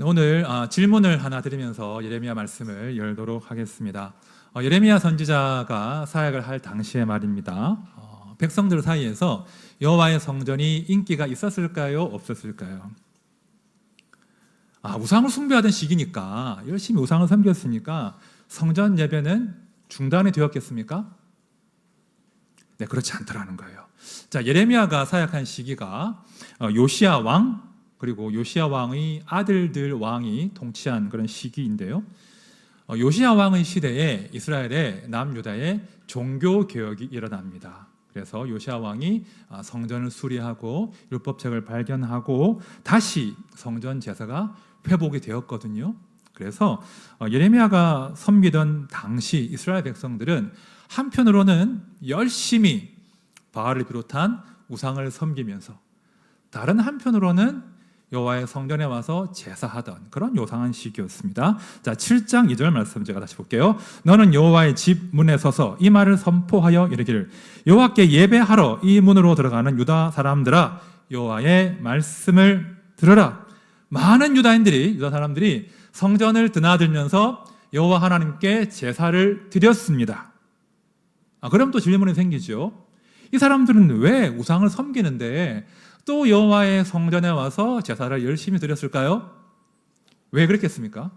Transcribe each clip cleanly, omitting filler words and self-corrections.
오늘 질문을 하나 드리면서 예레미야 말씀을 열도록 하겠습니다. 예레미야 선지자가 사역을 할 당시의 말입니다. 백성들 사이에서 여호와의 성전이 인기가 있었을까요? 없었을까요? 우상을 숭배하던 시기니까 열심히 우상을 섬겼으니까 성전 예배는 중단이 되었겠습니까? 네, 그렇지 않더라는 거예요. 자, 예레미야가 사역한 시기가 요시야 왕 그리고 요시야 왕의 아들들 왕이 통치한 그런 시기인데요. 요시야 왕의 시대에 이스라엘의 남유다에 종교 개혁이 일어납니다. 그래서 요시야 왕이 성전을 수리하고 율법책을 발견하고 다시 성전 제사가 회복이 되었거든요. 그래서 예레미야가 섬기던 당시 이스라엘 백성들은 한편으로는 열심히 바알을 비롯한 우상을 섬기면서 다른 한편으로는 여호와의 성전에 와서 제사하던 그런 요상한 시기였습니다. 자, 7장 2절 말씀 제가 다시 볼게요. 너는 여호와의 집 문에 서서 이 말을 선포하여 이르기를 여호와께 예배하러 이 문으로 들어가는 유다 사람들아 여호와의 말씀을 들으라. 많은 유다 사람들이 성전을 드나들면서 여호와 하나님께 제사를 드렸습니다. 그럼 또 질문이 생기죠. 이 사람들은 왜 우상을 섬기는데 또 여호와의 성전에 와서 제사를 열심히 드렸을까요? 왜 그랬겠습니까?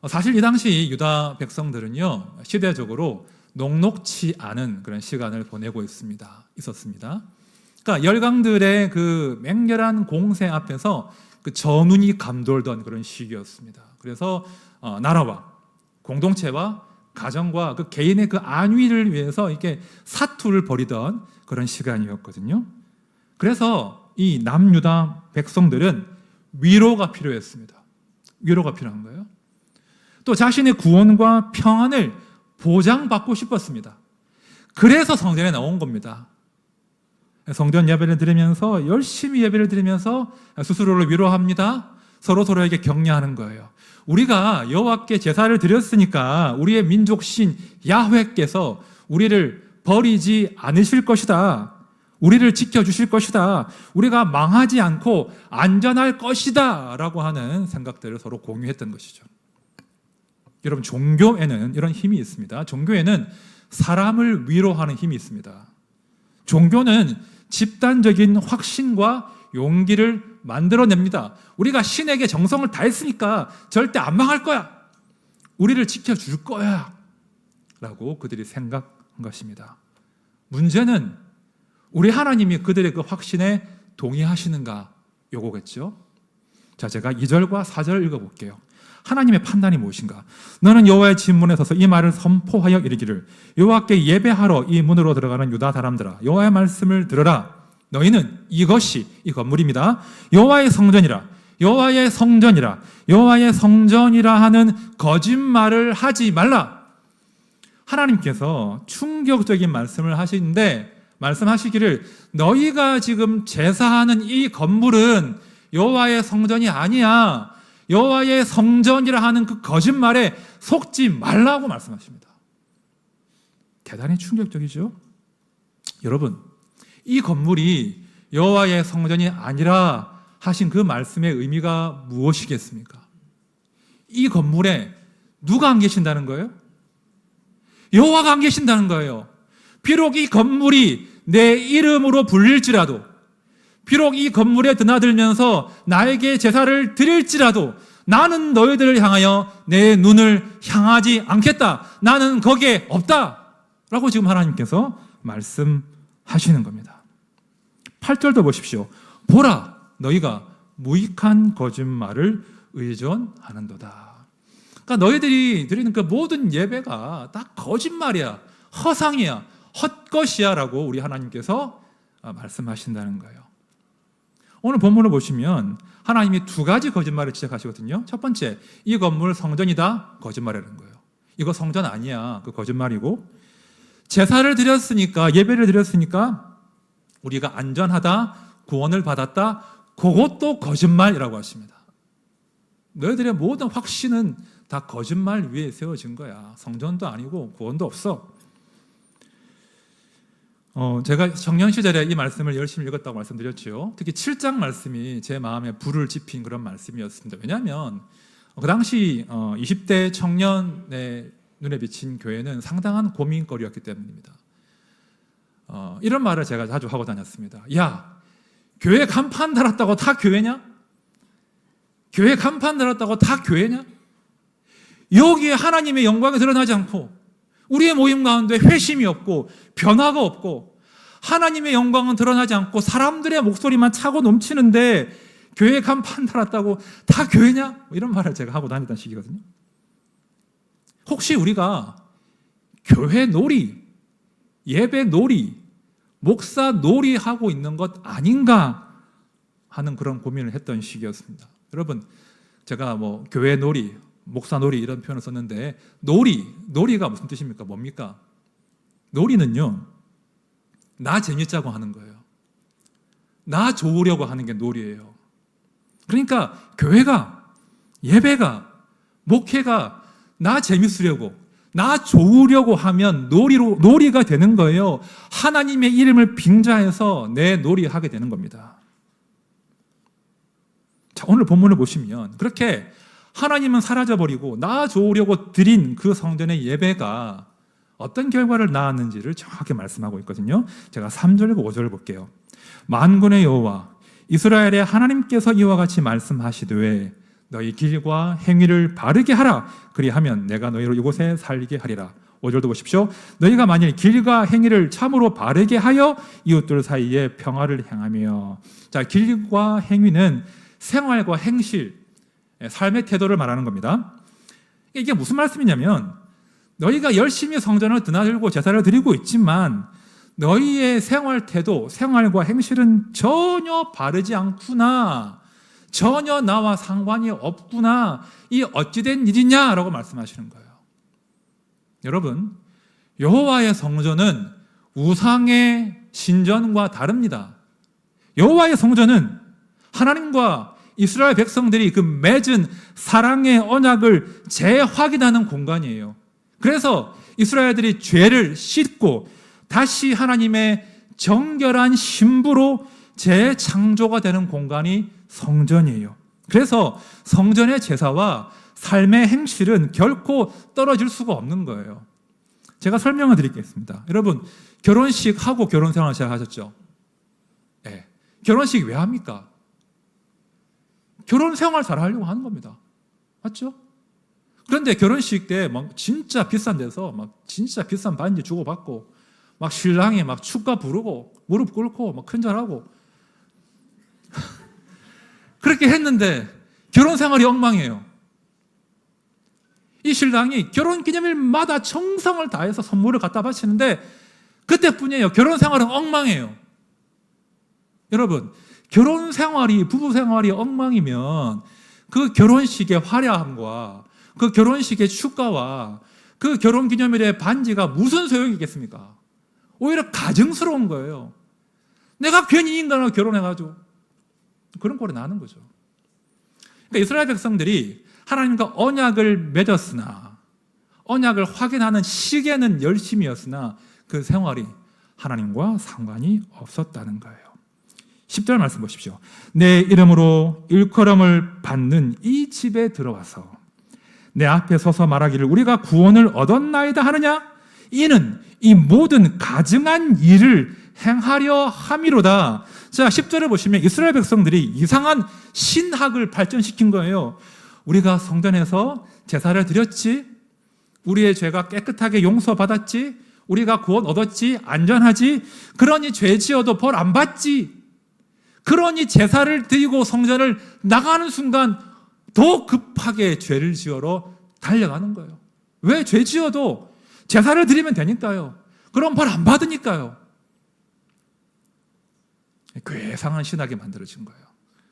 사실 이 당시 유다 백성들은요, 시대적으로 녹록치 않은 그런 시간을 보내고 있었습니다. 그러니까 열강들의 그 맹렬한 공세 앞에서 그 전운이 감돌던 그런 시기였습니다. 그래서 나라와 공동체와 가정과 그 개인의 그 안위를 위해서 이렇게 사투를 벌이던 그런 시간이었거든요. 그래서 이 남유다 백성들은 위로가 필요했습니다. 위로가 필요한 거예요. 또 자신의 구원과 평안을 보장받고 싶었습니다. 그래서 성전에 나온 겁니다. 성전 예배를 드리면서 열심히 예배를 드리면서 스스로를 위로합니다. 서로에게 격려하는 거예요. 우리가 여호와께 제사를 드렸으니까 우리의 민족 신 야훼께서 우리를 버리지 않으실 것이다. 우리를 지켜주실 것이다. 우리가 망하지 않고 안전할 것이다. 라고 하는 생각들을 서로 공유했던 것이죠. 여러분, 종교에는 이런 힘이 있습니다. 종교에는 사람을 위로하는 힘이 있습니다. 종교는 집단적인 확신과 용기를 만들어냅니다. 우리가 신에게 정성을 다했으니까 절대 안 망할 거야. 우리를 지켜줄 거야. 라고 그들이 생각한 것입니다. 문제는 우리 하나님이 그들의 그 확신에 동의하시는가 요거겠죠. 자, 제가 2절과 4절을 읽어볼게요. 하나님의 판단이 무엇인가? 너는 여호와의 집 문에 서서 이 말을 선포하여 이르기를 여호와께 예배하러 이 문으로 들어가는 유다 사람들아 여호와의 말씀을 들으라. 너희는 이것이 이 건물입니다. 여호와의 성전이라 여호와의 성전이라 여호와의 성전이라 하는 거짓말을 하지 말라. 하나님께서 충격적인 말씀을 하시는데 말씀하시기를 너희가 지금 제사하는 이 건물은 여호와의 성전이 아니야. 여호와의 성전이라 하는 그 거짓말에 속지 말라고 말씀하십니다. 대단히 충격적이죠. 여러분, 이 건물이 여호와의 성전이 아니라 하신 그 말씀의 의미가 무엇이겠습니까? 이 건물에 누가 안 계신다는 거예요? 여호와가 안 계신다는 거예요. 비록 이 건물이 내 이름으로 불릴지라도, 비록 이 건물에 드나들면서 나에게 제사를 드릴지라도 나는 너희들을 향하여 내 눈을 향하지 않겠다. 나는 거기에 없다. 라고 지금 하나님께서 말씀하시는 겁니다. 8절도 보십시오. 보라, 너희가 무익한 거짓말을 의존하는도다. 그러니까 너희들이 드리는 그 모든 예배가 다 거짓말이야, 허상이야, 헛것이야 라고 우리 하나님께서 말씀하신다는 거예요. 오늘 본문을 보시면 하나님이 두 가지 거짓말을 지적하시거든요. 첫 번째, 이 건물 성전이다, 거짓말이라는 거예요. 이거 성전 아니야, 그 거짓말이고, 제사를 드렸으니까, 예배를 드렸으니까 우리가 안전하다, 구원을 받았다, 그것도 거짓말이라고 하십니다. 너희들의 모든 확신은 다 거짓말 위에 세워진 거야. 성전도 아니고 구원도 없어. 제가 청년 시절에 이 말씀을 열심히 읽었다고 말씀드렸죠. 특히 7장 말씀이 제 마음에 불을 지핀 그런 말씀이었습니다. 왜냐하면 그 당시 20대 청년의 눈에 비친 교회는 상당한 고민거리였기 때문입니다. 이런 말을 제가 자주 하고 다녔습니다. 야, 교회 간판 달았다고 다 교회냐? 교회 간판 달았다고 다 교회냐? 여기에 하나님의 영광이 드러나지 않고 우리의 모임 가운데 회심이 없고 변화가 없고 하나님의 영광은 드러나지 않고 사람들의 목소리만 차고 넘치는데 교회 간판 달았다고 다 교회냐? 이런 말을 제가 하고 다니던 시기거든요. 혹시 우리가 교회 놀이, 예배 놀이, 목사 놀이 하고 있는 것 아닌가 하는 그런 고민을 했던 시기였습니다. 여러분, 제가 교회 놀이, 목사 놀이 이런 표현을 썼는데 놀이가 무슨 뜻입니까? 뭡니까? 놀이는요, 나 재밌자고 하는 거예요. 나 좋으려고 하는 게 놀이예요. 그러니까 교회가, 예배가, 목회가 나 재밌으려고, 나 좋으려고 하면 놀이가 되는 거예요. 하나님의 이름을 빙자해서 내 놀이하게 되는 겁니다. 자, 오늘 본문을 보시면 그렇게 하나님은 사라져버리고 나 좋으려고 드린 그 성전의 예배가 어떤 결과를 낳았는지를 정확하게 말씀하고 있거든요. 제가 3절과 5절을 볼게요. 만군의 여호와 이스라엘의 하나님께서 이와 같이 말씀하시되 너희 길과 행위를 바르게 하라. 그리하면 내가 너희를 이곳에 살게 하리라. 5절도 보십시오. 너희가 만일 길과 행위를 참으로 바르게 하여 이웃들 사이에 평화를 행하며. 자, 길과 행위는 생활과 행실, 삶의 태도를 말하는 겁니다. 이게 무슨 말씀이냐면 너희가 열심히 성전을 드나들고 제사를 드리고 있지만 너희의 생활 태도, 생활과 행실은 전혀 바르지 않구나. 전혀 나와 상관이 없구나. 이 어찌된 일이냐라고 말씀하시는 거예요. 여러분, 여호와의 성전은 우상의 신전과 다릅니다. 여호와의 성전은 하나님과 이스라엘 백성들이 그 맺은 사랑의 언약을 재확인하는 공간이에요. 그래서 이스라엘들이 죄를 씻고 다시 하나님의 정결한 신부로 재창조가 되는 공간이 성전이에요. 그래서 성전의 제사와 삶의 행실은 결코 떨어질 수가 없는 거예요. 제가 설명을 드리겠습니다. 여러분, 결혼식 하고 결혼 생활 시작하셨죠? 네. 결혼식 왜 합니까? 결혼 생활 잘 하려고 하는 겁니다. 맞죠? 그런데 결혼식 때 막 진짜 비싼 데서 막 진짜 비싼 반지 주고받고 막 신랑이 막 축가 부르고 무릎 꿇고 막 큰절하고 그렇게 했는데 결혼 생활이 엉망이에요. 이 신랑이 결혼 기념일마다 정성을 다해서 선물을 갖다 바치는데 그때뿐이에요. 결혼 생활은 엉망이에요. 여러분, 결혼 생활이, 부부 생활이 엉망이면 그 결혼식의 화려함과 그 결혼식의 축가와 그 결혼 기념일의 반지가 무슨 소용이 있겠습니까? 오히려 가증스러운 거예요. 내가 괜히 이 인간하고 결혼해가지고 그런 꼴이 나는 거죠. 그러니까 이스라엘 백성들이 하나님과 언약을 맺었으나 언약을 확인하는 시계는 열심이었으나 그 생활이 하나님과 상관이 없었다는 거예요. 10절 말씀 보십시오. 내 이름으로 일컬음을 받는 이 집에 들어와서 내 앞에 서서 말하기를 우리가 구원을 얻었나이다 하느냐? 이는 이 모든 가증한 일을 행하려 함이로다. 자, 10절을 보시면 이스라엘 백성들이 이상한 신학을 발전시킨 거예요. 우리가 성전에서 제사를 드렸지, 우리의 죄가 깨끗하게 용서받았지, 우리가 구원 얻었지, 안전하지, 그러니 죄 지어도 벌 안 받지, 그러니 제사를 드리고 성전을 나가는 순간 더 급하게 죄를 지으러 달려가는 거예요. 왜? 죄 지어도 제사를 드리면 되니까요. 그럼 벌 안 받으니까요. 괴상한 신학이 만들어진 거예요.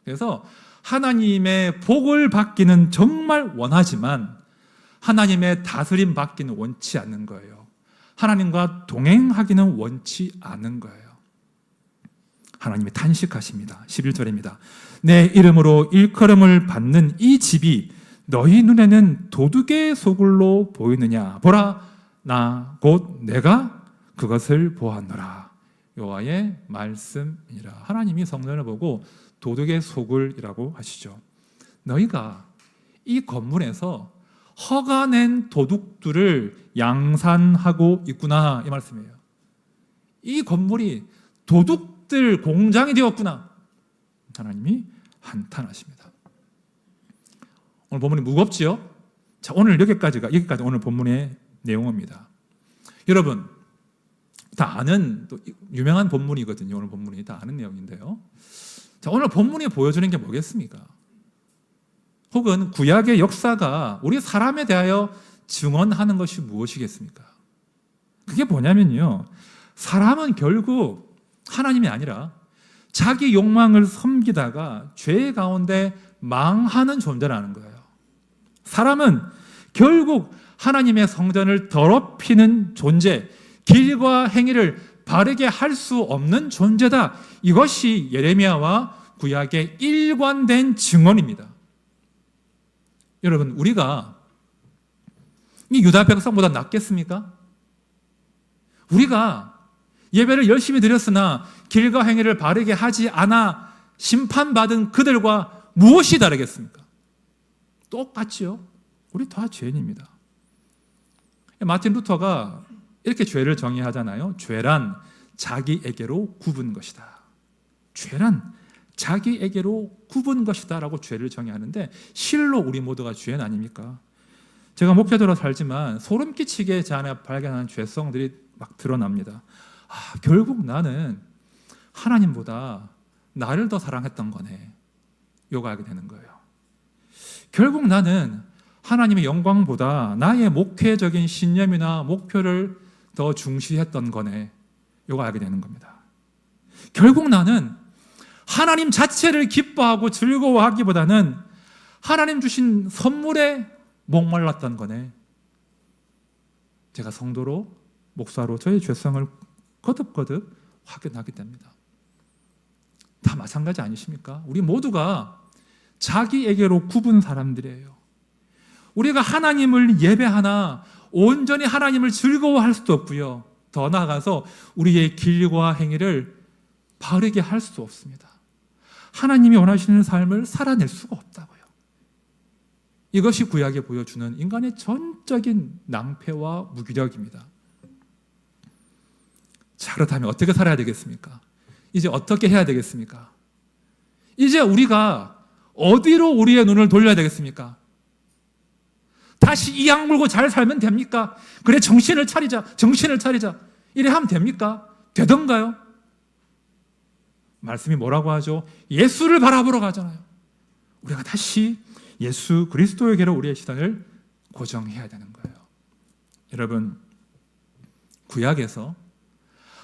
그래서 하나님의 복을 받기는 정말 원하지만 하나님의 다스림 받기는 원치 않는 거예요. 하나님과 동행하기는 원치 않는 거예요. 하나님이 탄식하십니다. 11절입니다. 내 이름으로 일컬음을 받는 이 집이 너희 눈에는 도둑의 소굴로 보이느냐? 보라, 나 곧 내가 그것을 보았노라. 여호와의 말씀이라. 하나님이 성전을 보고 도둑의 소굴이라고 하시죠. 너희가 이 건물에서 허가낸 도둑들을 양산하고 있구나, 이 말씀이에요. 이 건물이 도둑들 공장이 되었구나. 하나님이 한탄하십니다. 오늘 본문이 무겁지요? 자, 오늘 여기까지 오늘 본문의 내용입니다. 여러분, 다 아는 또 유명한 본문이거든요. 오늘 본문이 다 아는 내용인데요. 자, 오늘 본문이 보여주는 게 뭐겠습니까? 혹은 구약의 역사가 우리 사람에 대하여 증언하는 것이 무엇이겠습니까? 그게 뭐냐면요, 사람은 결국 하나님이 아니라 자기 욕망을 섬기다가 죄 가운데 망하는 존재라는 거예요. 사람은 결국 하나님의 성전을 더럽히는 존재, 길과 행위를 바르게 할 수 없는 존재다. 이것이 예레미야와 구약의 일관된 증언입니다. 여러분, 우리가 이 유다 백성보다 낫겠습니까? 우리가 예배를 열심히 드렸으나 길과 행위를 바르게 하지 않아 심판받은 그들과 무엇이 다르겠습니까? 똑같지요. 우리 다 죄인입니다. 마틴 루터가 이렇게 죄를 정의하잖아요. 죄란 자기에게로 굽은 것이다. 죄란 자기에게로 굽은 것이다 라고 죄를 정의하는데, 실로 우리 모두가 죄인 아닙니까? 제가 목회자로 살지만 소름 끼치게 제 안에 발견하는 죄성들이 막 드러납니다. 결국 나는 하나님보다 나를 더 사랑했던 거네, 요구하게 되는 거예요. 결국 나는 하나님의 영광보다 나의 목회적인 신념이나 목표를 더 중시했던 거네, 요구하게 되는 겁니다. 결국 나는 하나님 자체를 기뻐하고 즐거워하기보다는 하나님 주신 선물에 목말랐던 거네. 제가 성도로, 목사로 저의 죄성을 거듭거듭 확인하게 됩니다. 다 마찬가지 아니십니까? 우리 모두가 자기에게로 굽은 사람들이에요. 우리가 하나님을 예배하나 온전히 하나님을 즐거워할 수도 없고요, 더 나아가서 우리의 길과 행위를 바르게 할 수도 없습니다. 하나님이 원하시는 삶을 살아낼 수가 없다고요. 이것이 구약에 보여주는 인간의 전적인 낭패와 무기력입니다. 자, 그렇다면 어떻게 살아야 되겠습니까? 이제 어떻게 해야 되겠습니까? 이제 우리가 어디로 우리의 눈을 돌려야 되겠습니까? 다시 이 악물고 잘 살면 됩니까? 그래, 정신을 차리자. 이래 하면 됩니까? 되던가요? 말씀이 뭐라고 하죠? 예수를 바라보러 가잖아요. 우리가 다시 예수 그리스도에게로 우리의 시선을 고정해야 되는 거예요. 여러분, 구약에서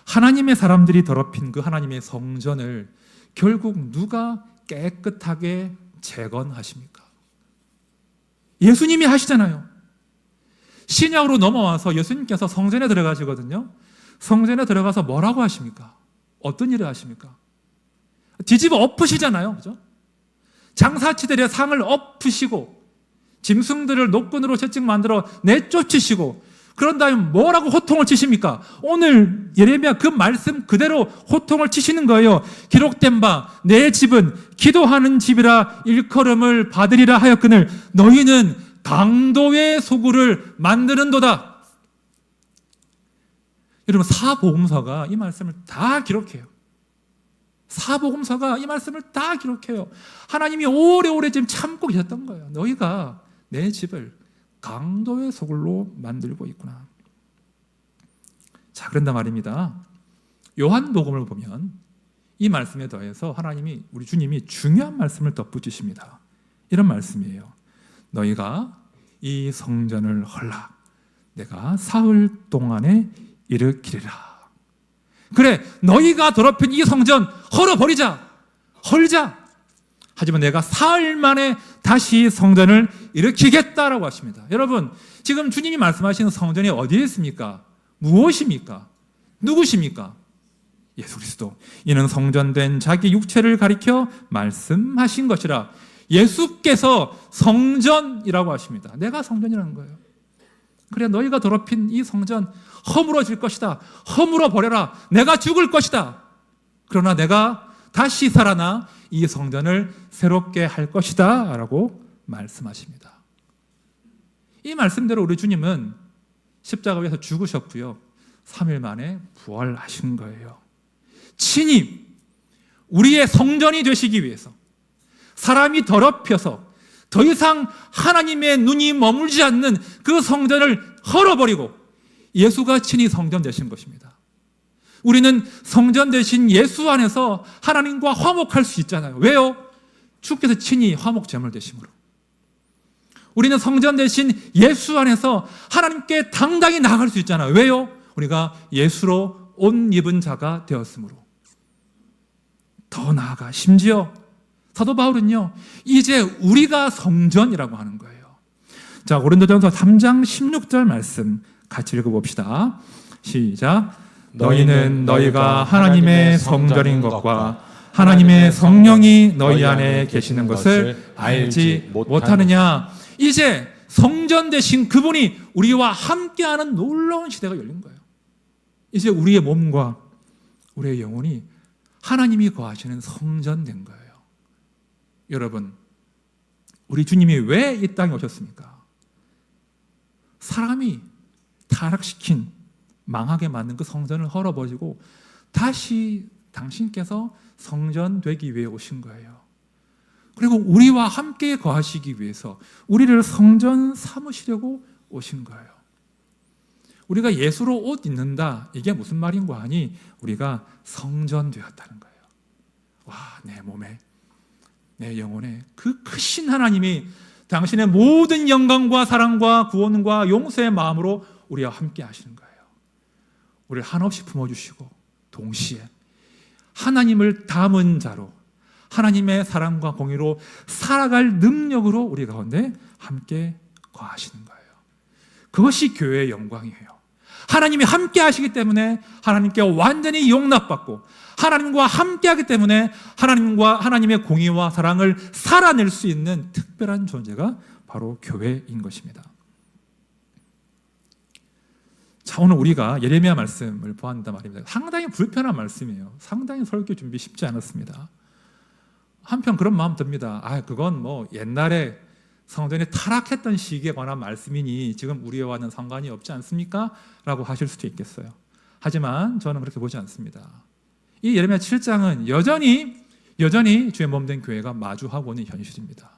하나님의 사람들이 더럽힌 그 하나님의 성전을 결국 누가 깨끗하게 재건하십니까? 예수님이 하시잖아요. 신약으로 넘어와서 예수님께서 성전에 들어가시거든요. 성전에 들어가서 뭐라고 하십니까? 어떤 일을 하십니까? 뒤집어 엎으시잖아요. 그죠? 장사치들의 상을 엎으시고 짐승들을 노끈으로 채찍 만들어 내쫓으시고, 그런 다음에 뭐라고 호통을 치십니까? 오늘 예레미야 그 말씀 그대로 호통을 치시는 거예요. 기록된 바 내 집은 기도하는 집이라 일컬음을 받으리라 하였거늘 너희는 강도의 소굴을 만드는도다. 여러분, 사복음서가 이 말씀을 다 기록해요. 사복음서가 이 말씀을 다 기록해요. 하나님이 오래오래 지금 참고 계셨던 거예요. 너희가 내 집을 강도의 소굴로 만들고 있구나. 자, 그런단 말입니다. 요한복음을 보면 이 말씀에 더해서 하나님이, 우리 주님이 중요한 말씀을 덧붙이십니다. 이런 말씀이에요. 너희가 이 성전을 헐라. 내가 사흘 동안에 일으키리라. 그래, 너희가 더럽힌 이 성전 헐어버리자. 헐자. 하지만 내가 사흘 만에 다시 성전을 일으키겠다라고 하십니다. 여러분, 지금 주님이 말씀하시는 성전이 어디에 있습니까? 무엇입니까? 누구십니까? 예수 그리스도. 이는 성전된 자기 육체를 가리켜 말씀하신 것이라. 예수께서 성전이라고 하십니다. 내가 성전이라는 거예요. 그래 너희가 더럽힌 이 성전 허물어질 것이다. 허물어 버려라. 내가 죽을 것이다. 그러나 내가 다시 살아나 이 성전을 새롭게 할 것이다 라고 말씀하십니다. 이 말씀대로 우리 주님은 십자가 위에서 죽으셨고요, 3일 만에 부활하신 거예요. 친히 우리의 성전이 되시기 위해서, 사람이 더럽혀서 더 이상 하나님의 눈이 머물지 않는 그 성전을 헐어버리고 예수가 친히 성전 되신 것입니다. 우리는 성전 되신 예수 안에서 하나님과 화목할 수 있잖아요. 왜요? 주께서 친히 화목 제물 되심으로. 우리는 성전 되신 예수 안에서 하나님께 당당히 나아갈 수 있잖아요. 왜요? 우리가 예수로 옷 입은 자가 되었으므로. 더 나아가 심지어 사도 바울은요, 이제 우리가 성전이라고 하는 거예요. 자, 고린도전서 3장 16절 말씀 같이 읽어봅시다. 시작. 너희는 너희가 하나님의 성전인 것과 하나님의 성령이 너희 안에 계시는 것을 알지 못하느냐. 이제 성전 되신 그분이 우리와 함께하는 놀라운 시대가 열린 거예요. 이제 우리의 몸과 우리의 영혼이 하나님이 거하시는 성전 된 거예요. 여러분, 우리 주님이 왜 이 땅에 오셨습니까? 사람이 타락시킨, 망하게 만든 그 성전을 헐어버리고 다시 당신께서 성전 되기 위해 오신 거예요. 그리고 우리와 함께 거하시기 위해서 우리를 성전 삼으시려고 오신 거예요. 우리가 예수로 옷 입는다, 이게 무슨 말인고 하니 우리가 성전 되었다는 거예요. 와, 내 몸에, 내 영혼에 그 크신 하나님이 당신의 모든 영광과 사랑과 구원과 용서의 마음으로 우리와 함께 하시는 거예요. 우리를 한없이 품어주시고 동시에 하나님을 담은 자로 하나님의 사랑과 공의로 살아갈 능력으로 우리 가운데 함께 거하시는 거예요. 그것이 교회의 영광이에요. 하나님이 함께 하시기 때문에 하나님께 완전히 용납받고 하나님과 함께 하기 때문에 하나님의 공의와 사랑을 살아낼 수 있는 특별한 존재가 바로 교회인 것입니다. 자, 오늘 우리가 예레미야 말씀을 보았단 말입니다. 상당히 불편한 말씀이에요. 상당히 설교 준비 쉽지 않았습니다. 한편 그런 마음 듭니다. 그건 뭐 옛날에 성전이 타락했던 시기에 관한 말씀이니 지금 우리와는 상관이 없지 않습니까? 라고 하실 수도 있겠어요. 하지만 저는 그렇게 보지 않습니다. 이 예레미야 7장은 여전히 주의 몸된 교회가 마주하고 있는 현실입니다.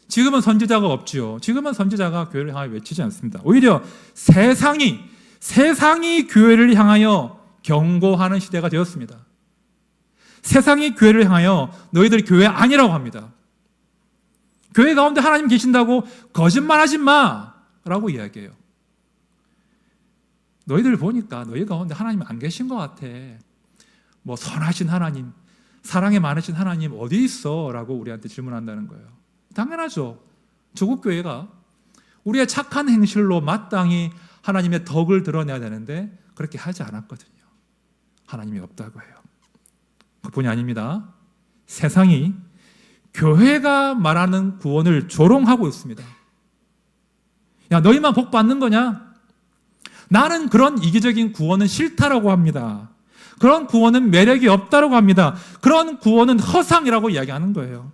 지금은 선지자가 없지요. 지금은 선지자가 교회를 향하여 외치지 않습니다. 오히려 세상이 교회를 향하여 경고하는 시대가 되었습니다. 세상이 교회를 향하여 너희들 교회 아니라고 합니다. 교회 가운데 하나님 계신다고 거짓말하지 마라고 이야기해요. 너희들 보니까 너희 가운데 하나님 안 계신 것 같아. 뭐 선하신 하나님, 사랑이 많으신 하나님 어디 있어? 라고 우리한테 질문한다는 거예요. 당연하죠. 조국 교회가 우리의 착한 행실로 마땅히 하나님의 덕을 드러내야 되는데 그렇게 하지 않았거든요. 하나님이 없다고 해요. 그뿐이 아닙니다. 세상이 교회가 말하는 구원을 조롱하고 있습니다. 야, 너희만 복 받는 거냐? 나는 그런 이기적인 구원은 싫다라고 합니다. 그런 구원은 매력이 없다라고 합니다. 그런 구원은 허상이라고 이야기하는 거예요.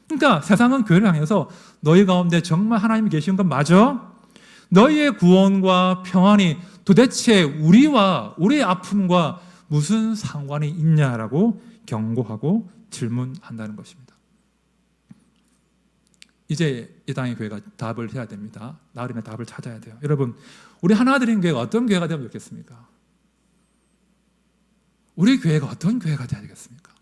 그러니까 세상은 교회를 향해서 너희 가운데 정말 하나님이 계신 건 맞아? 너희의 구원과 평안이 도대체 우리와 우리의 아픔과 무슨 상관이 있냐라고 경고하고 질문한다는 것입니다. 이제 이 땅의 교회가 답을 해야 됩니다. 나름의 답을 찾아야 돼요. 여러분, 우리 하나드림 교회가 어떤 교회가 되면 좋겠습니까? 우리 교회가 어떤 교회가 되어야 되겠습니까?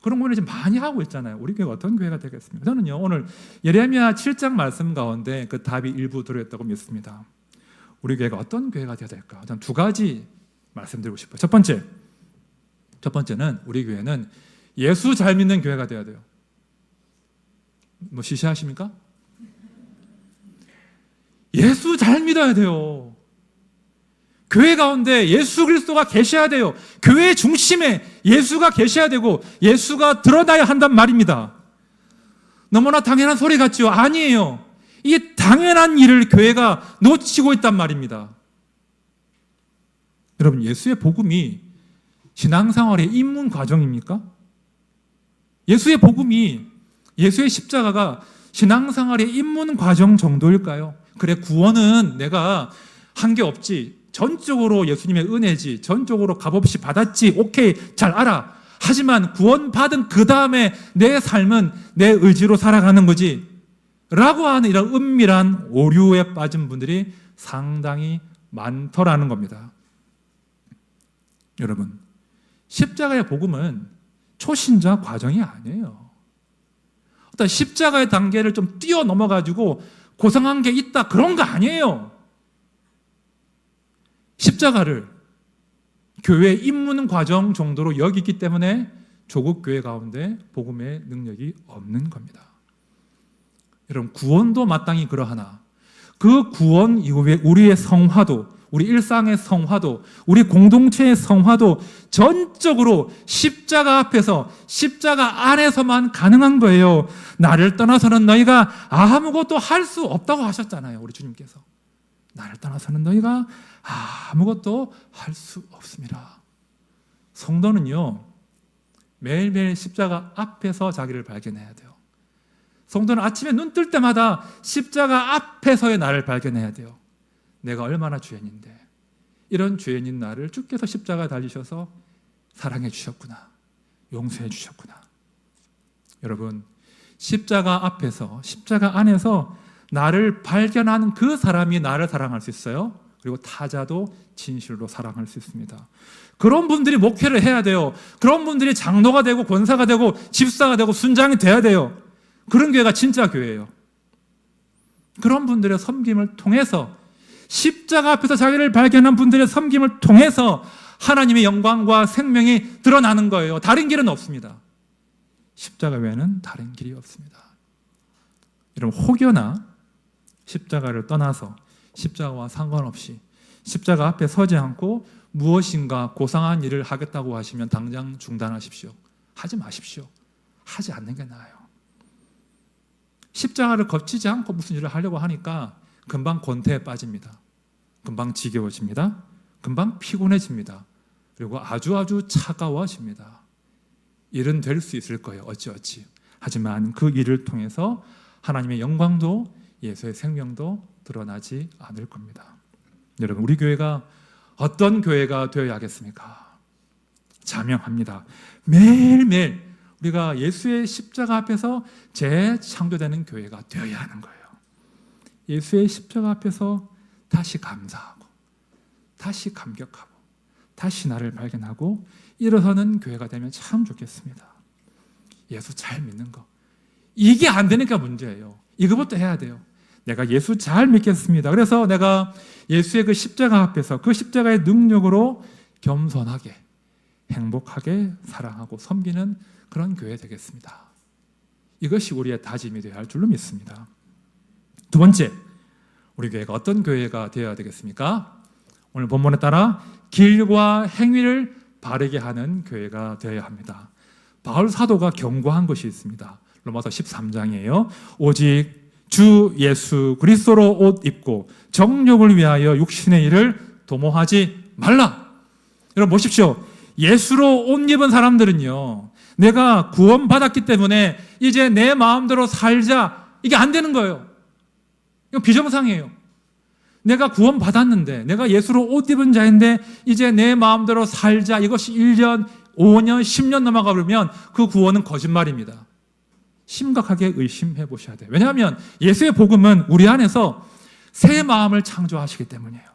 그런 고민을 지금 많이 하고 있잖아요. 우리 교회가 어떤 교회가 되겠습니까? 저는요, 오늘 예레미야 7장 말씀 가운데 그 답이 일부 들어있다고 믿습니다. 우리 교회가 어떤 교회가 되어야 될까? 저는 두 가지 말씀드리고 싶어요. 첫 번째는 우리 교회는 예수 잘 믿는 교회가 되어야 돼요. 뭐 시시하십니까? 예수 잘 믿어야 돼요. 교회 가운데 예수 그리스도가 계셔야 돼요. 교회 중심에 예수가 계셔야 되고 예수가 드러나야 한단 말입니다. 너무나 당연한 소리 같지요? 아니에요. 이 당연한 일을 교회가 놓치고 있단 말입니다. 여러분, 예수의 복음이 신앙생활의 입문 과정입니까? 예수의 복음이, 예수의 십자가가 신앙생활의 입문 과정 정도일까요? 그래, 구원은 내가 한 게 없지, 전적으로 예수님의 은혜지, 전적으로 값없이 받았지, 오케이, 잘 알아. 하지만 구원받은 그 다음에 내 삶은 내 의지로 살아가는 거지 라고 하는 이런 은밀한 오류에 빠진 분들이 상당히 많더라는 겁니다. 여러분, 십자가의 복음은 초신자 과정이 아니에요. 어떤 십자가의 단계를 좀 뛰어넘어가지고 고상한 게 있다, 그런 거 아니에요. 십자가를 교회 입문 과정 정도로 여기기 때문에 조국 교회 가운데 복음의 능력이 없는 겁니다. 여러분, 구원도 마땅히 그러하나 그 구원 이후에 우리의 성화도, 우리 일상의 성화도, 우리 공동체의 성화도 전적으로 십자가 앞에서, 십자가 안에서만 가능한 거예요. 나를 떠나서는 너희가 아무것도 할 수 없다고 하셨잖아요, 우리 주님께서. 나를 떠나서는 너희가 아무것도 할 수 없습니다. 성도는요, 매일매일 십자가 앞에서 자기를 발견해야 돼요. 성도는 아침에 눈 뜰 때마다 십자가 앞에서의 나를 발견해야 돼요. 내가 얼마나 죄인인데, 이런 죄인인 나를 주께서 십자가에 달리셔서 사랑해 주셨구나, 용서해 주셨구나. 여러분, 십자가 앞에서, 십자가 안에서 나를 발견하는 그 사람이 나를 사랑할 수 있어요. 그리고 타자도 진실로 사랑할 수 있습니다. 그런 분들이 목회를 해야 돼요. 그런 분들이 장로가 되고 권사가 되고 집사가 되고 순장이 돼야 돼요. 그런 교회가 진짜 교회예요. 그런 분들의 섬김을 통해서, 십자가 앞에서 자기를 발견한 분들의 섬김을 통해서 하나님의 영광과 생명이 드러나는 거예요. 다른 길은 없습니다. 십자가 외에는 다른 길이 없습니다. 여러분, 혹여나 십자가를 떠나서 십자가와 상관없이 십자가 앞에 서지 않고 무엇인가 고상한 일을 하겠다고 하시면 당장 중단하십시오. 하지 마십시오. 하지 않는 게 나아요. 십자가를 거치지 않고 무슨 일을 하려고 하니까 금방 권태에 빠집니다. 금방 지겨워집니다. 금방 피곤해집니다. 그리고 아주 차가워집니다. 일은 될 수 있을 거예요, 어찌어찌. 하지만 그 일을 통해서 하나님의 영광도 예수의 생명도 드러나지 않을 겁니다. 여러분, 우리 교회가 어떤 교회가 되어야겠습니까? 자명합니다. 매일매일 우리가 예수의 십자가 앞에서 재창조되는 교회가 되어야 하는 거예요. 예수의 십자가 앞에서 다시 감사하고, 다시 감격하고, 다시 나를 발견하고 일어서는 교회가 되면 참 좋겠습니다. 예수 잘 믿는 거, 이게 안 되니까 문제예요. 이거부터 해야 돼요. 내가 예수 잘 믿겠습니다. 그래서 내가 예수의 그 십자가 앞에서 그 십자가의 능력으로 겸손하게, 행복하게 사랑하고 섬기는 그런 교회 되겠습니다. 이것이 우리의 다짐이 되어야 할 줄로 믿습니다. 두 번째, 우리 교회가 어떤 교회가 되어야 되겠습니까? 오늘 본문에 따라 길과 행위를 바르게 하는 교회가 되어야 합니다. 바울 사도가 경고한 것이 있습니다. 로마서 13장이에요. 오직 주 예수 그리스도로 옷 입고 정욕을 위하여 육신의 일을 도모하지 말라. 여러분 보십시오. 예수로 옷 입은 사람들은요, 내가 구원받았기 때문에 이제 내 마음대로 살자, 이게 안 되는 거예요. 이거 비정상이에요. 내가 구원받았는데, 내가 예수로 옷 입은 자인데 이제 내 마음대로 살자, 이것이 1년, 5년, 10년 넘어가 버리면 그 구원은 거짓말입니다. 심각하게 의심해 보셔야 돼요. 왜냐하면 예수의 복음은 우리 안에서 새 마음을 창조하시기 때문이에요.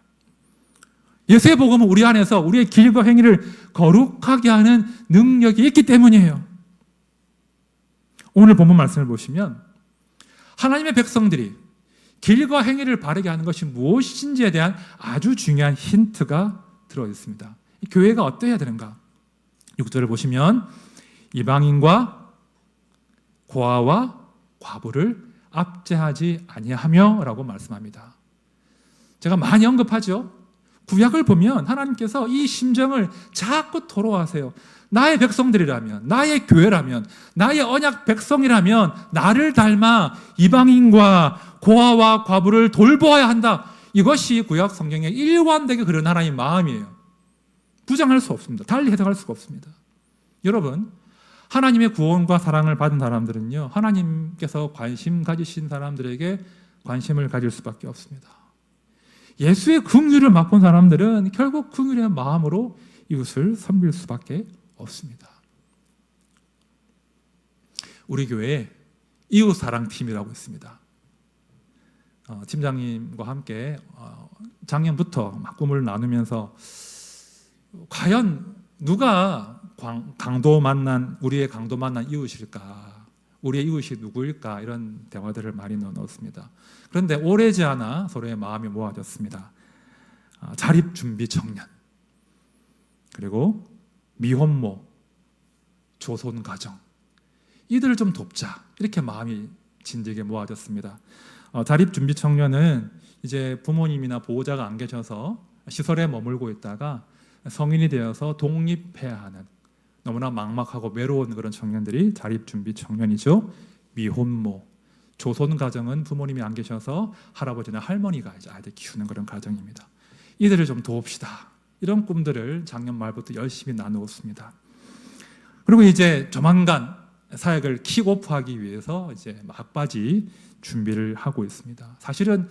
예수의 복음은 우리 안에서 우리의 길과 행위를 거룩하게 하는 능력이 있기 때문이에요. 오늘 본문 말씀을 보시면 하나님의 백성들이 길과 행위를 바르게 하는 것이 무엇인지에 대한 아주 중요한 힌트가 들어있습니다. 교회가 어떠해야 되는가? 6절을 보시면 이방인과 고아와 과부를 압제하지 아니하며 라고 말씀합니다. 제가 많이 언급하죠. 구약을 보면 하나님께서 이 심정을 자꾸 토로하세요. 나의 백성들이라면, 나의 교회라면, 나의 언약 백성이라면 나를 닮아 이방인과 고아와 과부를 돌보아야 한다. 이것이 구약 성경에 일관되게 그런 하나님의 마음이에요. 부정할 수 없습니다. 달리 해석할 수가 없습니다. 여러분, 하나님의 구원과 사랑을 받은 사람들은요, 하나님께서 관심 가지신 사람들에게 관심을 가질 수밖에 없습니다. 예수의 긍휼을 맛본 사람들은 결국 긍휼의 마음으로 이웃을 섬길 수밖에 없습니다. 우리 교회에 이웃사랑팀이라고 있습니다. 팀장님과 함께 작년부터 막 꿈을 나누면서 과연 누가 우리의 강도 만난 이웃일까? 우리의 이웃이 누구일까? 이런 대화들을 많이 나눴습니다. 그런데 오래지 않아 서로의 마음이 모아졌습니다. 자립준비 청년, 그리고 미혼모, 조손가정, 이들을 좀 돕자, 이렇게 마음이 진지하게 모아졌습니다. 자립준비 청년은 이제 부모님이나 보호자가 안 계셔서 시설에 머물고 있다가 성인이 되어서 독립해야 하는 너무나 막막하고 외로운 그런 청년들이 자립준비 청년이죠. 미혼모, 조손가정은 부모님이 안 계셔서 할아버지나 할머니가 이제 아이들 키우는 그런 가정입니다. 이들을 좀 도웁시다. 이런 꿈들을 작년 말부터 열심히 나누었습니다. 그리고 이제 조만간 사역을 킥오프하기 위해서 이제 막바지 준비를 하고 있습니다. 사실은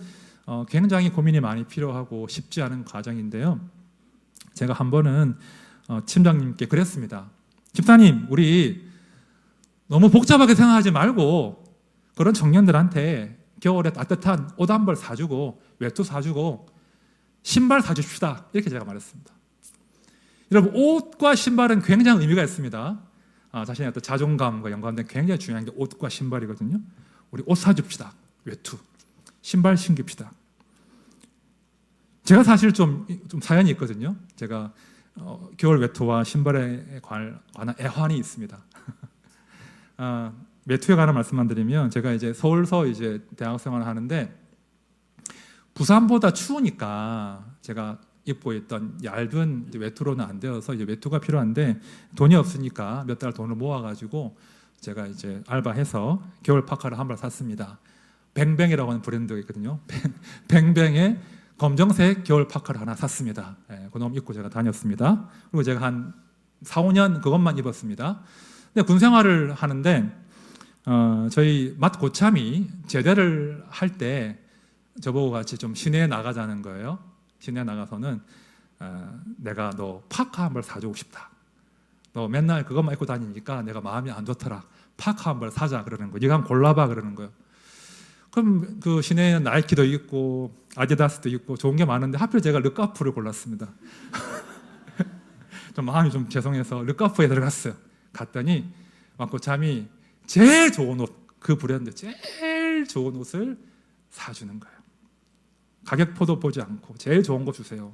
굉장히 고민이 많이 필요하고 쉽지 않은 과정인데요. 제가 한 번은 팀장님께 그랬습니다. 집사님, 우리 너무 복잡하게 생각하지 말고 그런 청년들한테 겨울에 따뜻한 옷 한 벌 사주고 외투 사주고 신발 사줍시다. 이렇게 제가 말했습니다. 여러분, 옷과 신발은 굉장히 의미가 있습니다. 자신의 어떤 자존감과 연관된 굉장히 중요한 게 옷과 신발이거든요. 우리 옷 사줍시다. 외투, 신발 신깁시다. 제가 사실 좀 사연이 있거든요. 제가 겨울 외투와 신발에 관한 애환이 있습니다. 외투에 관한 말씀만 드리면, 제가 이제 서울서 이제 대학 생활을 하는데 부산보다 추우니까 제가 입고 있던 얇은 외투로는 안 되어서 이제 외투가 필요한데 돈이 없으니까 몇 달 돈을 모아가지고 제가 이제 알바해서 겨울 파카를 한 벌 샀습니다. 뱅뱅이라고 하는 브랜드가 있거든요. 뱅뱅의 검정색 겨울 파카를 하나 샀습니다. 그놈 입고 제가 다녔습니다. 그리고 제가 한 4, 5년 그것만 입었습니다. 근데 군 생활을 하는데 저희 맏 고참이 제대를 할 때 저보고 같이 좀 시내에 나가자는 거예요. 시내에 나가서는 내가 너 파카 한 벌 사주고 싶다. 너 맨날 그것만 입고 다니니까 내가 마음이 안 좋더라. 파카 한 벌 사자 그러는 거예요. 네가 한번 골라봐 그러는 거예요. 그럼 그 시내에는 나이키도 있고 아디다스도 있고 좋은 게 많은데 하필 제가 르카프를 골랐습니다. 좀 마음이 좀 죄송해서 르카프에 들어갔어요. 갔더니 막고참이 제일 좋은 옷, 그 브랜드 제일 좋은 옷을 사주는 거예요. 가격표도 보지 않고 제일 좋은 거 주세요.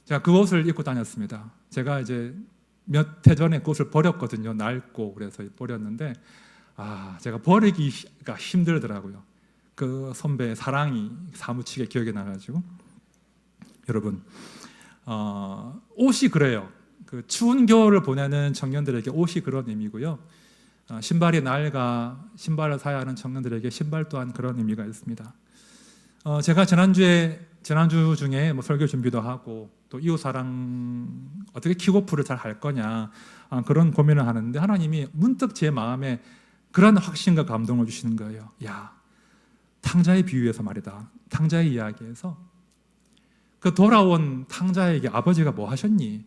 제가 그 옷을 입고 다녔습니다. 제가 이제 몇 해 전에 그 옷을 버렸거든요. 낡고 그래서 버렸는데 제가 버리기가 힘들더라고요. 그 선배의 사랑이 사무치게 기억에 나가지고. 여러분, 옷이 그래요. 그 추운 겨울을 보내는 청년들에게 옷이 그런 의미고요. 신발이 낡아 신발을 사야 하는 청년들에게 신발 또한 그런 의미가 있습니다. 제가 지난주 중에 뭐 설교 준비도 하고 또 이웃사랑 어떻게 킥오프를 잘 할 거냐 그런 고민을 하는데 하나님이 문득 제 마음에 그런 확신과 감동을 주시는 거예요. 야, 탕자의 비유에서 말이다. 탕자의 이야기에서 그 돌아온 탕자에게 아버지가 뭐 하셨니?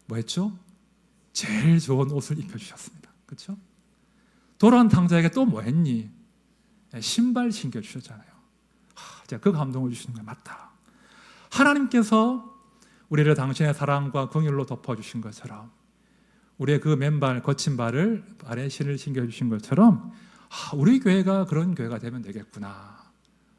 뭐 했죠? 제일 좋은 옷을 입혀주셨습니다. 그렇죠? 돌아온 탕자에게 또 뭐 했니? 신발 신겨주셨잖아요. 제가 그 감동을 주시는 거예요. 맞다. 하나님께서 우리를 당신의 사랑과 긍휼로 덮어주신 것처럼 우리의 그 맨발 거친 발에 신을 신겨주신 것처럼 우리 교회가 그런 교회가 되면 되겠구나.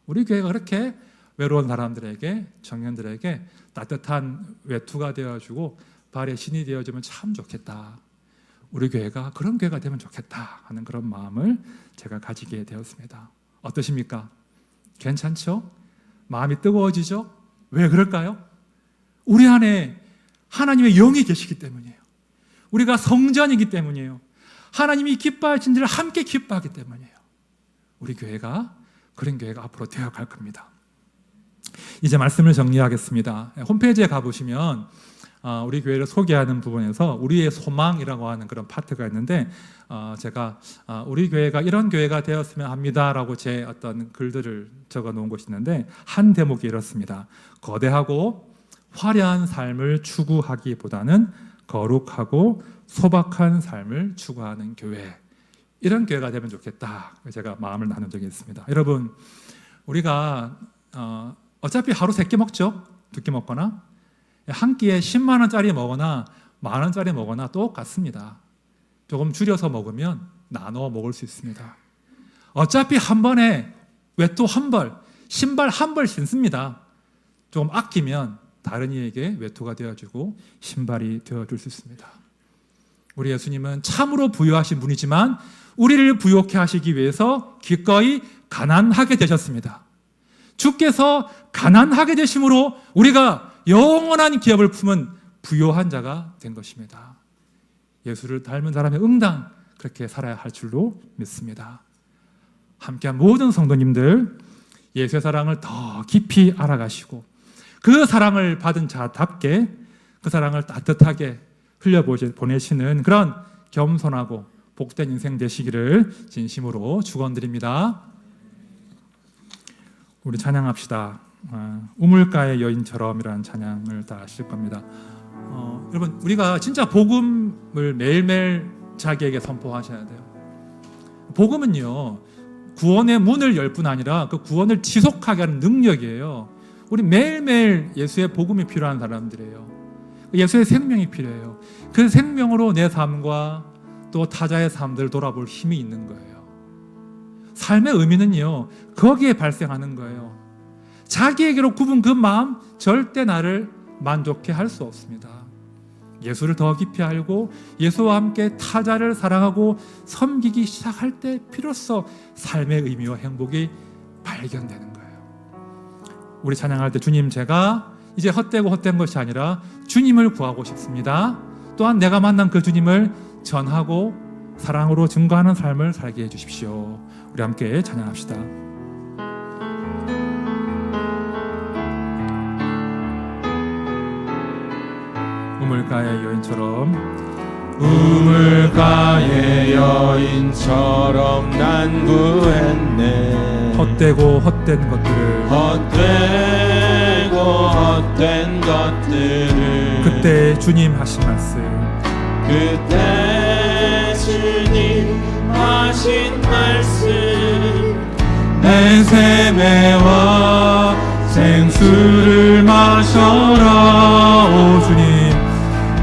우리 교회가 그렇게 외로운 사람들에게, 청년들에게 따뜻한 외투가 되어주고 발에 신이 되어주면 참 좋겠다. 우리 교회가 그런 교회가 되면 좋겠다 하는 그런 마음을 제가 가지게 되었습니다. 어떠십니까? 괜찮죠? 마음이 뜨거워지죠? 왜 그럴까요? 우리 안에 하나님의 영이 계시기 때문이에요. 우리가 성전이기 때문이에요. 하나님이 기뻐하신 일을 함께 기뻐하기 때문이에요. 우리 교회가 그런 교회가 앞으로 되어갈 겁니다. 이제 말씀을 정리하겠습니다. 홈페이지에 가보시면 우리 교회를 소개하는 부분에서 우리의 소망이라고 하는 그런 파트가 있는데, 제가 우리 교회가 이런 교회가 되었으면 합니다라고 제 어떤 글들을 적어 놓은 곳이 있는데, 한 대목이 이렇습니다. 거대하고 화려한 삶을 추구하기보다는 거룩하고 소박한 삶을 추구하는 교회, 이런 교회가 되면 좋겠다. 제가 마음을 나눈 적이 있습니다. 여러분, 우리가 어차피 하루 3끼 먹죠? 2끼 먹거나 한 끼에 10만 원짜리 먹거나 만 원짜리 먹거나 똑같습니다. 조금 줄여서 먹으면 나눠 먹을 수 있습니다. 어차피 한 번에 외투 한 벌, 신발 한 벌 신습니다. 조금 아끼면 다른 이에게 외투가 되어주고 신발이 되어줄 수 있습니다. 우리 예수님은 참으로 부유하신 분이지만 우리를 부욕해 하시기 위해서 기꺼이 가난하게 되셨습니다. 주께서 가난하게 되심으로 우리가 영원한 기업을 품은 부요한 자가 된 것입니다. 예수를 닮은 사람의 응당 그렇게 살아야 할 줄로 믿습니다. 함께한 모든 성도님들, 예수의 사랑을 더 깊이 알아가시고 그 사랑을 받은 자답게 그 사랑을 따뜻하게 흘려보내시는 그런 겸손하고 복된 인생 되시기를 진심으로 축원드립니다. 우리 찬양합시다. 우물가의 여인처럼이라는 찬양을 다 아실 겁니다. 여러분, 우리가 진짜 복음을 매일매일 자기에게 선포하셔야 돼요. 복음은요, 구원의 문을 열 뿐 아니라 그 구원을 지속하게 하는 능력이에요. 우리 매일매일 예수의 복음이 필요한 사람들이에요. 예수의 생명이 필요해요. 그 생명으로 내 삶과 또 타자의 삶들을 돌아볼 힘이 있는 거예요. 삶의 의미는요, 거기에 발생하는 거예요. 자기에게로 굽은 그 마음 절대 나를 만족해 할 수 없습니다. 예수를 더 깊이 알고 예수와 함께 타자를 사랑하고 섬기기 시작할 때 비로소 삶의 의미와 행복이 발견되는 거예요. 우리 찬양할 때 주님, 제가 이제 헛되고 헛된 것이 아니라 주님을 구하고 싶습니다. 또한 내가 만난 그 주님을 전하고 사랑으로 증거하는 삶을 살게 해주십시오. 우리 함께 찬양합시다. 우물가의 여인처럼, 우물가의 여인처럼 난 구했네. 헛되고 헛된 것들을, 헛되고 헛된 것들을. 그때 주님 하신 말씀, 그때 주님 하신 말씀. 내 세매와 생수를 마셔라. 오 주님,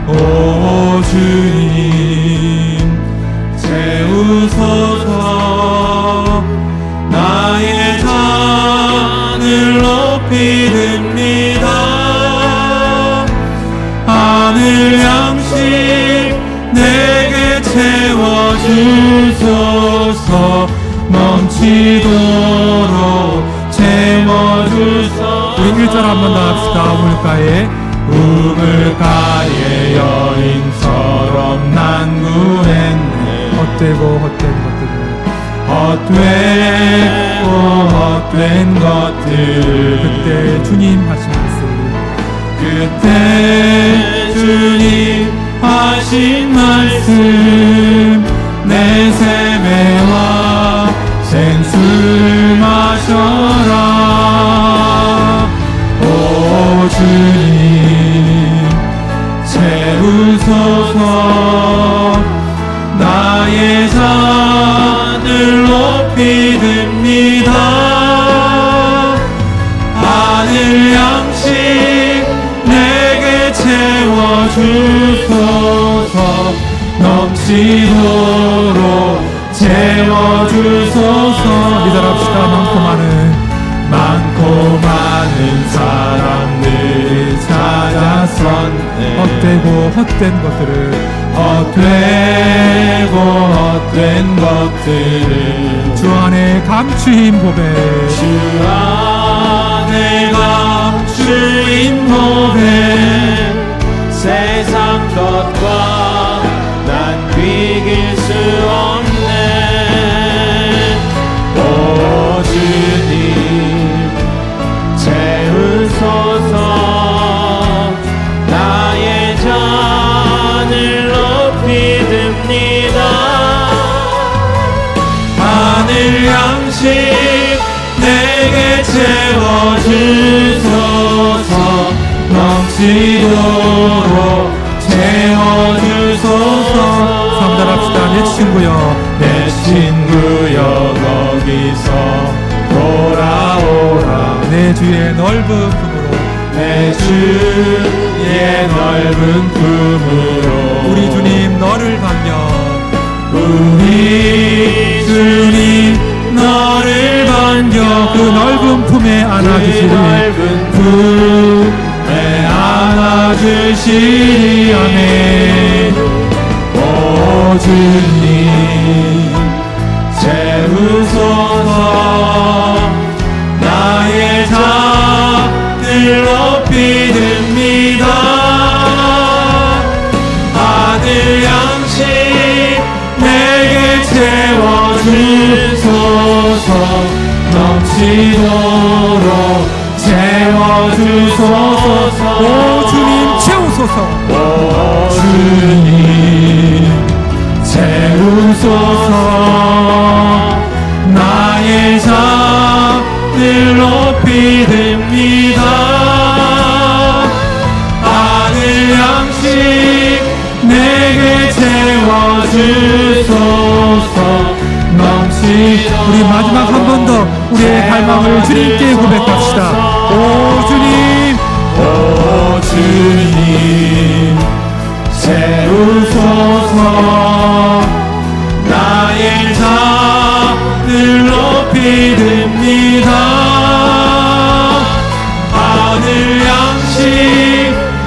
오 주님, 채우소서. 나의 잔을 높이 듭니다. 하늘 양식 내게 채워주소서. 넘치도록 채워주소서. 우리 1절 한번 더 합시다. 우물가의 여인처럼 난 구했네. 헛되고 헛된 것들을, 헛되고 헛된 것들. 그때 주님 하신 말씀, 그때 주님 하신 말씀. 내 세매와 생수를 마셔라. 오 주님, 채우소서. 나의 잔을 높이 듭니다. 하늘 양식 내게 채워주소서. 넘치도록 채워주소서. 기다립시다. 많고 많은 사람들이 찾아섰네. 헛되고 헛된 것들을, 헛되고 헛된 것들을. 주 안에 감추인 보배, 주 안에 내가 주인 법에 세상 것과 난 비길 수 없네. 오 주님 채우소서. 나의 잔을 높이 듭니다. 하늘 양식 내게 채워주소서. 넘치도록 채워주소서. 삼달합시다. 내 친구여, 내 친구여 거기서 돌아오라. 내 주의 넓은 품으로, 내 주의 넓은 품으로 우리 주님 너를 반겨, 우리 주님 너를 반겨 그 넓은 품에 그 안아주시리. 넓은 품에 안아주시리. 아멘. 오 주님 채우소서. 나의 잔을 높이 듭니다. 하늘 양식 내게 채워주소서. 넘치도록 채워주소서. 오 주님 채우소서. 오 주님 채우소서. 나의 잔을 높이 듭니다. 하늘 양식 내게 채워주소서. 우리 마지막 한 번 더 우리의 갈망을 주님께 고백합시다. 오 주님, 오 주님 채우소서. 나의 잔을 높이 듭니다. 하늘 양식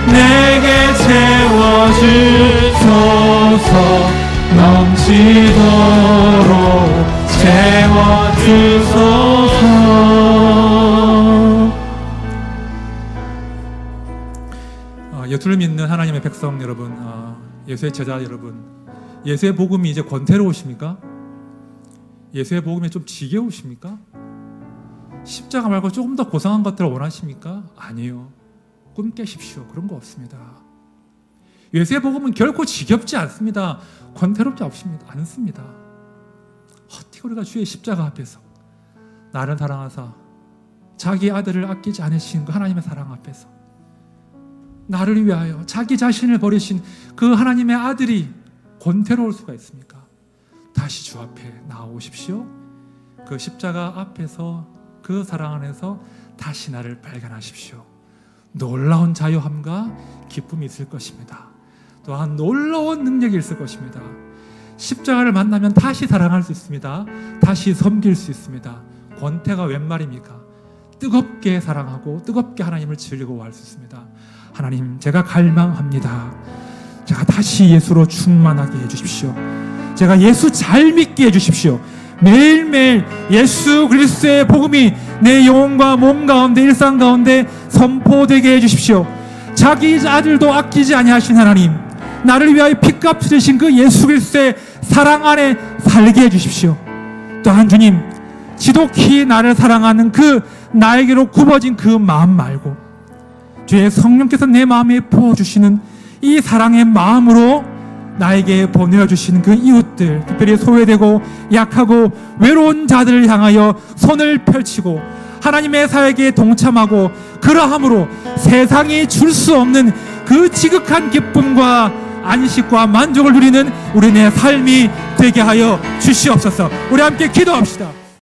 내게 채워주소서. 넘치도록 채워주소서. 예수를 믿는 하나님의 백성 여러분, 예수의 제자 여러분, 예수의 복음이 이제 권태로우십니까? 예수의 복음이 좀 지겨우십니까? 십자가 말고 조금 더 고상한 것들을 원하십니까? 아니요. 꿈 깨십시오. 그런 거 없습니다. 예수의 복음은 결코 지겹지 않습니다. 권태롭지 않습니다. 어떻게 우리가 주의 십자가 앞에서 나를 사랑하사 자기 아들을 아끼지 않으신 그 하나님의 사랑 앞에서 나를 위하여 자기 자신을 버리신 그 하나님의 아들이 권태로울 수가 있습니까? 다시 주 앞에 나오십시오. 그 십자가 앞에서 그 사랑 안에서 다시 나를 발견하십시오. 놀라운 자유함과 기쁨이 있을 것입니다. 또한 놀라운 능력이 있을 것입니다. 십자가를 만나면 다시 사랑할 수 있습니다. 다시 섬길 수 있습니다. 권태가 웬 말입니까? 뜨겁게 사랑하고 뜨겁게 하나님을 즐거워할 수 있습니다. 하나님, 제가 갈망합니다. 제가 다시 예수로 충만하게 해주십시오. 제가 예수 잘 믿게 해주십시오. 매일매일 예수 그리스도의 복음이 내 영혼과 몸 가운데 일상 가운데 선포되게 해주십시오. 자기 아들도 아끼지 아니하신 하나님, 나를 위하여 핏값 치르신 그 예수 그리스도의 사랑 안에 살게 해주십시오. 또한 주님, 지독히 나를 사랑하는 그 나에게로 굽어진 그 마음 말고 주의 성령께서 내 마음에 부어주시는 이 사랑의 마음으로 나에게 보내주시는 그 이웃들, 특별히 소외되고 약하고 외로운 자들을 향하여 손을 펼치고 하나님의 사역에 동참하고 그러함으로 세상이 줄 수 없는 그 지극한 기쁨과 안식과 만족을 누리는 우리의 삶이 되게 하여 주시옵소서. 우리 함께 기도합시다.